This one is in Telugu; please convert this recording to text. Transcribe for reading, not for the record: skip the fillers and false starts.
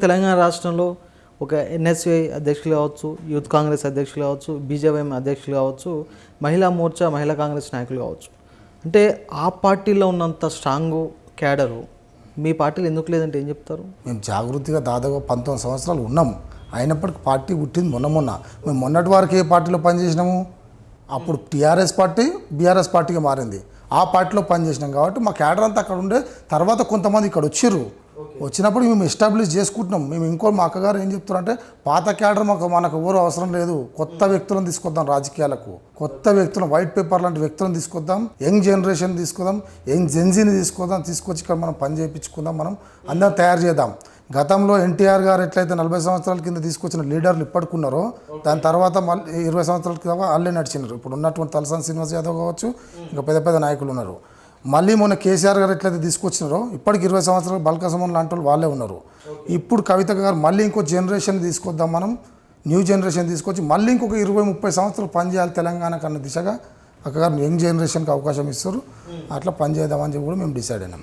తెలంగాణ రాష్ట్రంలో ఒక ఎన్ఎస్యుఐ అధ్యక్షులు కావచ్చు, యూత్ కాంగ్రెస్ అధ్యక్షులు కావచ్చు, బీజేపీ అధ్యక్షులు కావచ్చు, మహిళా మోర్చా మహిళా కాంగ్రెస్ నాయకులు కావచ్చు, అంటే ఆ పార్టీలో ఉన్నంత స్ట్రాంగ్ క్యాడరు మీ పార్టీలో ఎందుకు లేదంటే ఏం చెప్తారు? మేము జాగృతిగా దాదాపు 19 సంవత్సరాలు ఉన్నాము. అయినప్పటికీ పార్టీ పుట్టింది మొన్న. మేము మొన్నటి వరకు ఏ పార్టీలో పనిచేసినాము? అప్పుడు టీఆర్ఎస్ పార్టీ బీఆర్ఎస్ పార్టీగా మారింది. ఆ పార్టీలో పనిచేసినాం కాబట్టి మా క్యాడర్ అంతా అక్కడ ఉండే. తర్వాత కొంతమంది ఇక్కడ వచ్చిర్రు. వచ్చినప్పుడు మేము ఎస్టాబ్లిష్ చేసుకుంటున్నాం. మేము మా అక్కగారు ఏం చెప్తున్నారంటే పాత క్యాడర్ మనకు ఎవరు అవసరం లేదు, కొత్త వ్యక్తులను తీసుకొద్దాం, రాజకీయాలకు కొత్త వ్యక్తులను, వైట్ పేపర్ లాంటి వ్యక్తులను తీసుకొద్దాం, యంగ్ జనరేషన్ తీసుకొద్దాం, యంగ్ జెన్జీని తీసుకొచ్చి ఇక్కడ మనం పని చేయించుకుందాం, మనం అందరం తయారు చేద్దాం. గతంలో ఎన్టీఆర్ గారు ఎట్లయితే 40 సంవత్సరాల కింద తీసుకొచ్చిన లీడర్లు ఇప్పటికున్నారో దాని తర్వాత మళ్ళీ 20 సంవత్సరాల కింద వాళ్ళే నడిచినారు. ఇప్పుడు ఉన్నటువంటి తలసాని శ్రీనివాస్ యాదవ్ కావచ్చు, ఇంకా పెద్ద నాయకులు ఉన్నారు. మళ్ళీ మొన్న కేసీఆర్ గారు ఎట్లయితే తీసుకొచ్చినారో ఇప్పటికి 20 సంవత్సరాలు బల్కసమన్ లాంటి వాళ్ళు వాళ్ళే ఉన్నారు. ఇప్పుడు కవిత గారు మళ్ళీ ఇంకో జనరేషన్ తీసుకొద్దాం, మనం న్యూ జనరేషన్ తీసుకొచ్చి మళ్ళీ ఇంకొక 20-30 సంవత్సరాలు పనిచేయాలి తెలంగాణకు అన్న దిశగా అక్కగారు యంగ్ జనరేషన్కి అవకాశం ఇస్తారు. అట్లా పనిచేద్దామని చెప్పి కూడా మేము డిసైడ్ అయినాం.